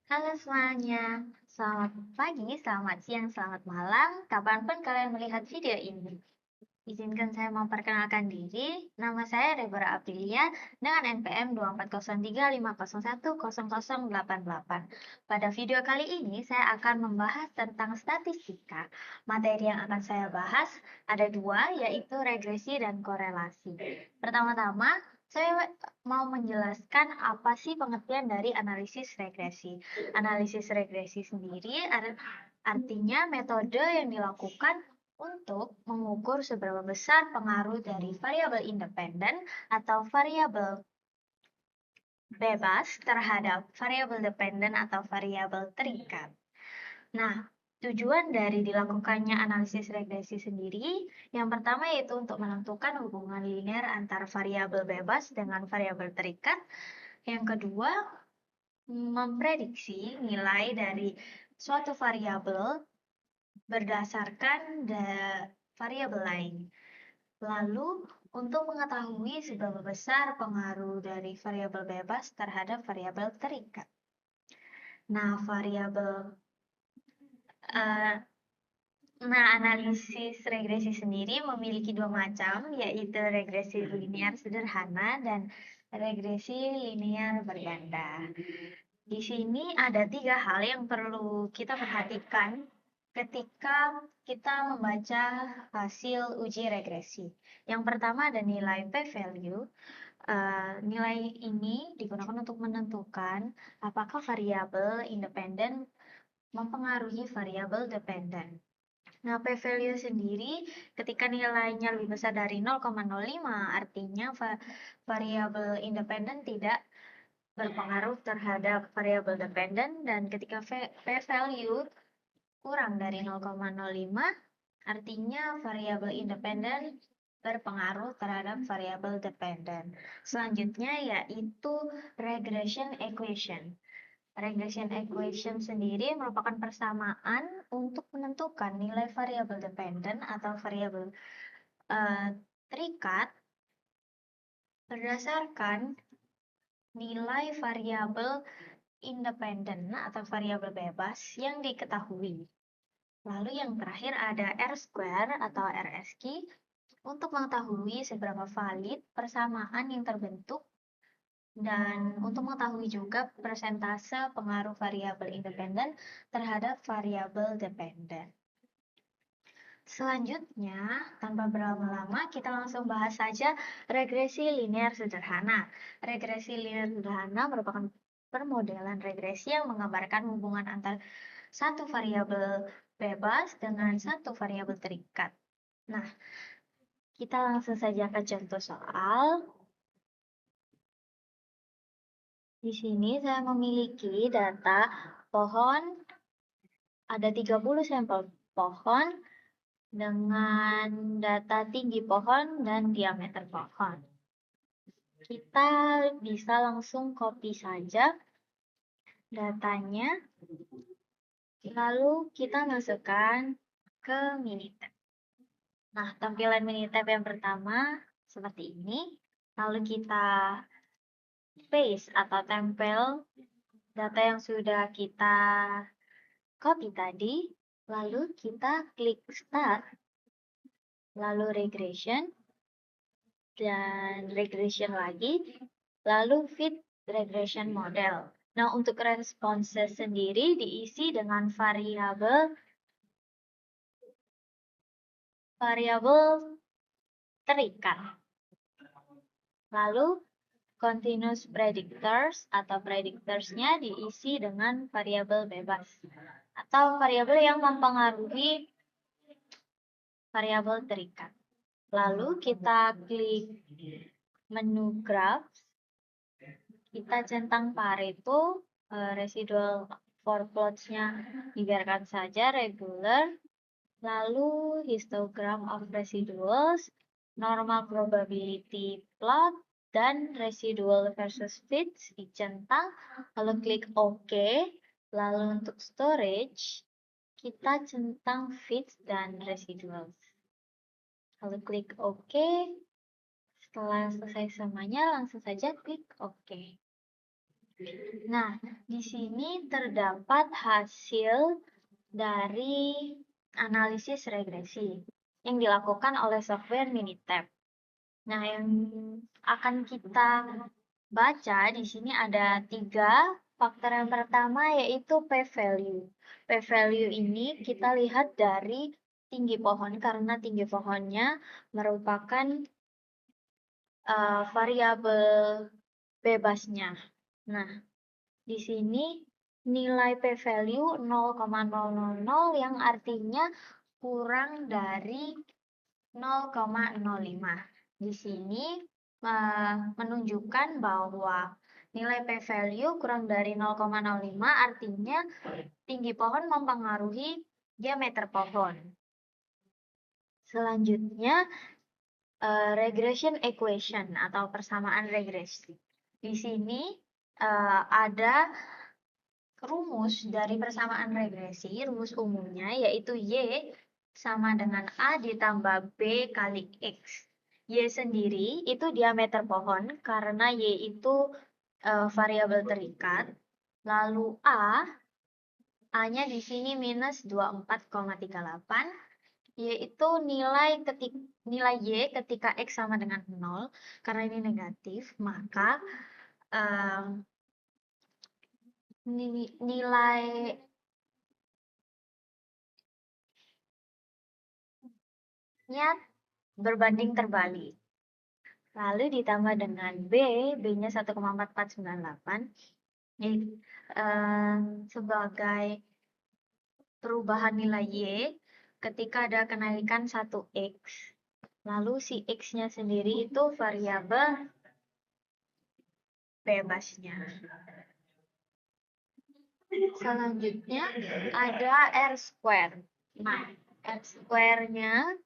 Halo semuanya, selamat pagi, selamat siang, selamat malam, kapanpun kalian melihat video ini. Izinkan saya memperkenalkan diri, nama saya Deborah Aprilia dengan NPM 24035010088. Pada video kali ini saya akan membahas tentang statistika. Materi yang akan saya bahas ada dua, yaitu regresi dan korelasi. Pertama-tama, saya mau menjelaskan apa sih pengertian dari analisis regresi. Analisis regresi sendiri artinya metode yang dilakukan untuk mengukur seberapa besar pengaruh dari variabel independen atau variabel bebas terhadap variabel dependen atau variabel terikat. Nah, tujuan dari dilakukannya analisis regresi sendiri, yang pertama yaitu untuk menentukan hubungan linear antar variabel bebas dengan variabel terikat. Yang kedua, memprediksi nilai dari suatu variabel berdasarkan variabel lain. Lalu, untuk mengetahui seberapa besar pengaruh dari variabel bebas terhadap variabel terikat. Nah, uh, analisis regresi sendiri memiliki dua macam, yaitu regresi linear sederhana dan regresi linear berganda. Di sini ada tiga hal yang perlu kita perhatikan ketika kita membaca hasil uji regresi. Yang pertama ada nilai p-value. Nilai ini digunakan untuk menentukan apakah variabel independen mempengaruhi variabel dependen. Nah, p-value sendiri ketika nilainya lebih besar dari 0,05 artinya variabel independen tidak berpengaruh terhadap variabel dependen, dan ketika p-value kurang dari 0,05 artinya variabel independen berpengaruh terhadap variabel dependen. Selanjutnya yaitu regression equation. Regression equation sendiri merupakan persamaan untuk menentukan nilai variabel dependen atau variabel terikat berdasarkan nilai variabel independen atau variabel bebas yang diketahui. Lalu yang terakhir ada R-square atau RSQ untuk mengetahui seberapa valid persamaan yang terbentuk dan untuk mengetahui juga persentase pengaruh variabel independen terhadap variabel dependen. Selanjutnya, tanpa berlama-lama, kita langsung bahas saja regresi linear sederhana. Regresi linear sederhana merupakan permodelan regresi yang menggambarkan hubungan antara satu variabel bebas dengan satu variabel terikat. Nah, kita langsung saja ke contoh soal. Di sini saya memiliki data pohon, ada 30 sampel pohon dengan data tinggi pohon dan diameter pohon. Kita bisa langsung copy saja datanya, lalu kita masukkan ke Minitab. Nah, tampilan Minitab yang pertama seperti ini. Lalu kita paste atau tempel data yang sudah kita copy tadi. Lalu kita klik start, lalu regression, dan regression lagi, lalu fit regression model. Nah, untuk responses sendiri diisi dengan variabel terikat. Lalu continuous predictors atau predictorsnya diisi dengan variabel bebas atau variabel yang mempengaruhi variabel terikat. Lalu kita klik menu graphs, kita centang Pareto, residual for plots-nya dibiarkan saja regular, lalu histogram of residuals, normal probability plot, dan residual versus fits dicentang, lalu klik OK. Lalu untuk storage, kita centang fits dan residuals. Lalu klik OK. Setelah selesai semuanya, langsung saja klik OK. Nah, di sini terdapat hasil dari analisis regresi yang dilakukan oleh software Minitab. Nah, yang akan kita baca di sini ada 3 faktor. Yang pertama yaitu p-value. P-value ini kita lihat dari tinggi pohon karena tinggi pohonnya merupakan variabel bebasnya. Nah, di sini nilai p-value 0,000 yang artinya kurang dari 0,05. Di sini menunjukkan bahwa nilai p-value kurang dari 0,05 artinya tinggi pohon mempengaruhi diameter pohon. Selanjutnya regression equation atau persamaan regresi. Di sini ada rumus dari persamaan regresi, rumus umumnya yaitu Y sama dengan A ditambah B kali X. Y sendiri itu diameter pohon karena Y itu variabel terikat. Lalu A-nya di sini minus 24,38, yaitu nilai Y ketika X sama dengan 0, karena ini negatif, maka nilai nya berbanding terbalik. Lalu ditambah dengan B-nya 1,4498 sebagai perubahan nilai Y ketika ada kenaikan 1X. Lalu si X-nya sendiri itu variabel bebasnya. Selanjutnya ada R-square. Nah, R-square-nya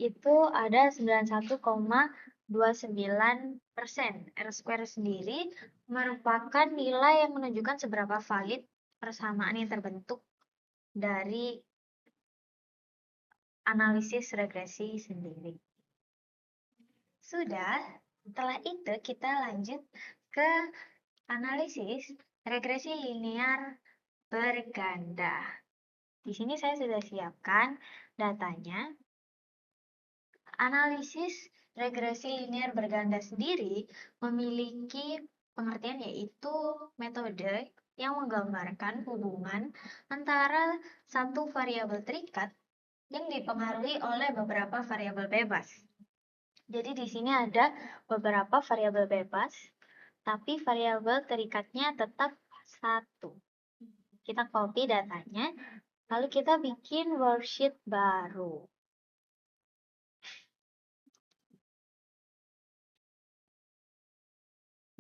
itu ada 91,29%. R-square sendiri merupakan nilai yang menunjukkan seberapa valid persamaan yang terbentuk dari analisis regresi sendiri. Sudah, setelah itu kita lanjut ke analisis regresi linear berganda. Di sini saya sudah siapkan datanya. Analisis regresi linear berganda sendiri memiliki pengertian yaitu metode yang menggambarkan hubungan antara satu variabel terikat yang dipengaruhi oleh beberapa variabel bebas. Jadi di sini ada beberapa variabel bebas, tapi variabel terikatnya tetap satu. Kita copy datanya, lalu kita bikin worksheet baru.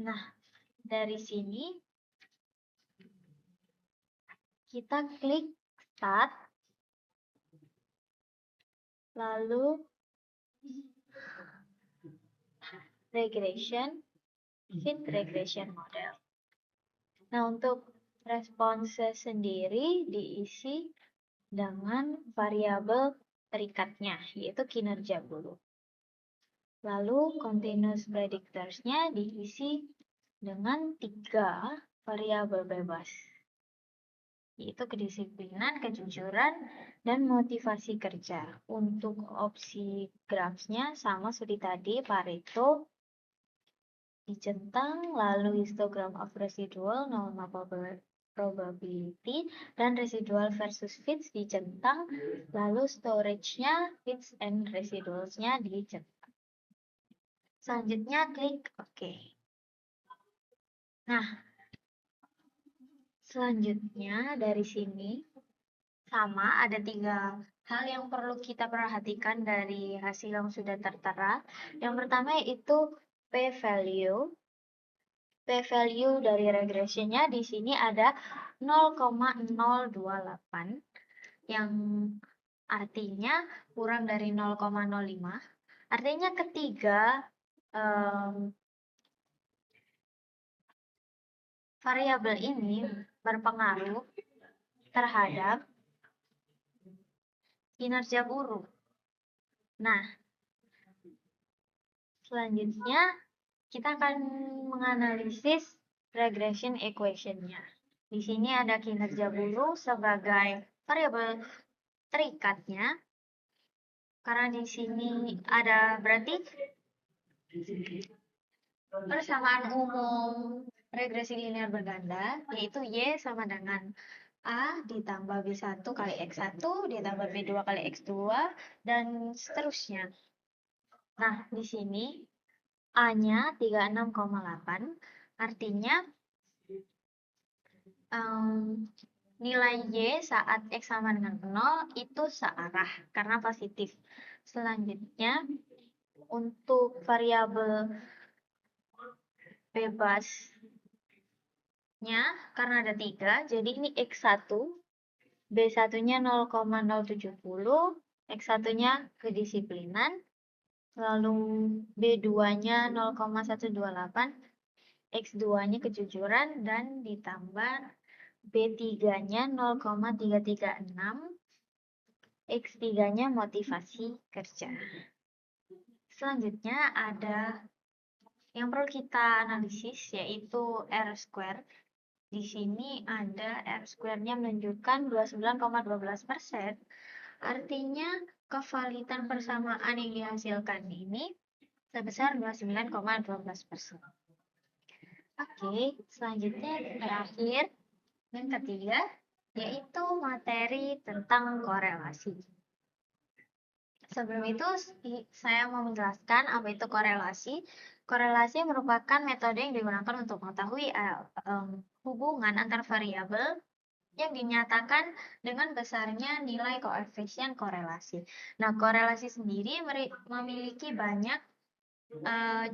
Nah, dari sini kita klik Start, lalu Regression, Fit Regression Model. Nah, untuk responsnya sendiri diisi dengan variabel terikatnya, yaitu kinerja bulu. Lalu continuous predictors-nya diisi dengan 3 variabel bebas, yaitu kedisiplinan, kejujuran, dan motivasi kerja. Untuk opsi graphs-nya sama seperti tadi, Pareto dicentang, lalu histogram of residual, normal probability, dan residual versus fits dicentang, lalu storage-nya, fits and residuals-nya dicentang. Selanjutnya klik OK. Nah, selanjutnya dari sini sama ada 3 hal yang perlu kita perhatikan dari hasil yang sudah tertera. Yang pertama yaitu p-value. P-value dari regresinya di sini ada 0,028 yang artinya kurang dari 0,05. Artinya ketiga variabel ini berpengaruh terhadap kinerja buruh. Nah, selanjutnya kita akan menganalisis regression equation-nya. Di sini ada kinerja bulu sebagai variabel terikatnya. Karena di sini ada berarti persamaan umum regresi linear berganda, yaitu Y sama dengan A ditambah B1 kali X1 ditambah B2 kali X2 dan seterusnya. Nah, di sini A-nya 36,8, artinya nilai Y saat X sama dengan 0 itu searah karena positif. Selanjutnya, untuk variabel bebasnya, karena ada 3, jadi ini X1, B1-nya 0,070, X1-nya kedisiplinan, lalu B2-nya 0,128, X2-nya kejujuran, dan ditambah B3-nya 0,336, X3-nya motivasi kerja. Selanjutnya ada yang perlu kita analisis, yaitu R-square. Di sini ada R-square-nya menunjukkan 29,12%. Artinya kevalitan persamaan yang dihasilkan ini sebesar 29,12%. Oke, selanjutnya terakhir dan ketiga, yaitu materi tentang korelasi. Sebelum itu, saya mau menjelaskan apa itu korelasi. Korelasi merupakan metode yang digunakan untuk mengetahui hubungan antar variabel yang dinyatakan dengan besarnya nilai koefisien korelasi. Nah, korelasi sendiri memiliki banyak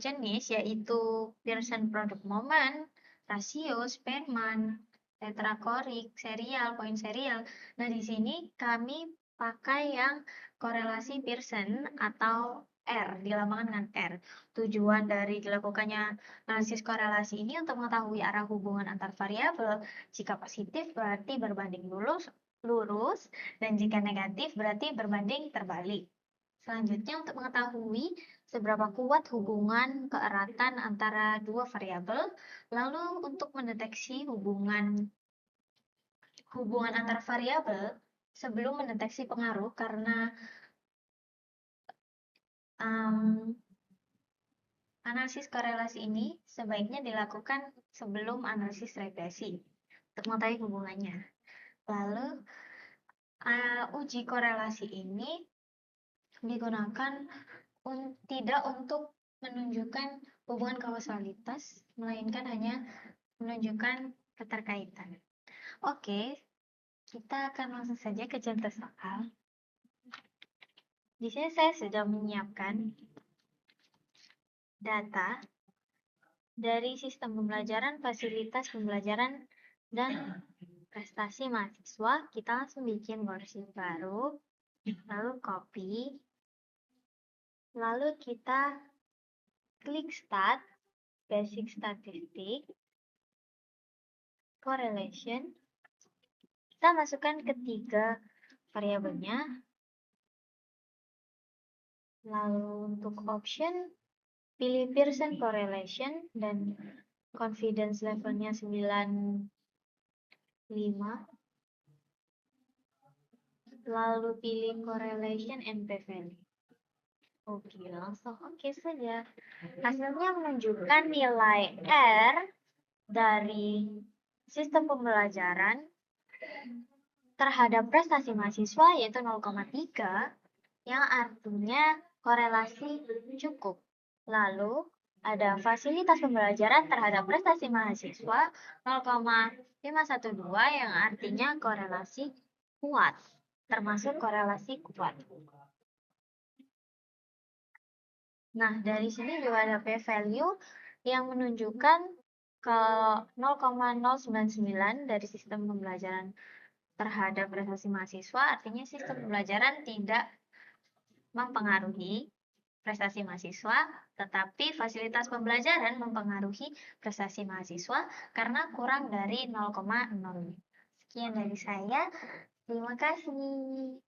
jenis, yaitu Pearson product moment, rasio, Spearman, tetrakorik, serial, poin serial. Nah, di sini kami pakai yang korelasi Pearson atau R, dilambangkan dengan R. Tujuan dari dilakukannya analisis korelasi ini untuk mengetahui arah hubungan antar variabel. Jika positif berarti berbanding lurus, dan jika negatif berarti berbanding terbalik. Selanjutnya, untuk mengetahui seberapa kuat hubungan keeratan antara dua variabel, lalu untuk mendeteksi hubungan antar variabel sebelum mendeteksi pengaruh, karena analisis korelasi ini sebaiknya dilakukan sebelum analisis regresi untuk mengetahui hubungannya. Lalu uji korelasi ini digunakan tidak untuk menunjukkan hubungan kausalitas, melainkan hanya menunjukkan keterkaitan. Oke, kita akan langsung saja ke contoh soal. Di sini saya sudah menyiapkan data dari sistem pembelajaran, fasilitas pembelajaran, dan prestasi mahasiswa. Kita langsung bikin worksheet baru, lalu copy, lalu kita klik start, basic statistik, correlation. Kita masukkan ketiga variabelnya. Lalu untuk option, pilih Pearson correlation dan confidence levelnya 95. Lalu pilih correlation and p-value. Oke, langsung oke saja. Hasilnya menunjukkan nilai R dari sistem pembelajaran terhadap prestasi mahasiswa yaitu 0,3, yang artinya korelasi cukup. Lalu ada fasilitas pembelajaran terhadap prestasi mahasiswa 0,512, yang artinya korelasi kuat, termasuk korelasi kuat. Nah, dari sini juga ada p-value yang menunjukkan kalau 0,099 dari sistem pembelajaran terhadap prestasi mahasiswa, artinya sistem pembelajaran tidak mempengaruhi prestasi mahasiswa, tetapi fasilitas pembelajaran mempengaruhi prestasi mahasiswa karena kurang dari 0,05. Sekian dari saya. Terima kasih.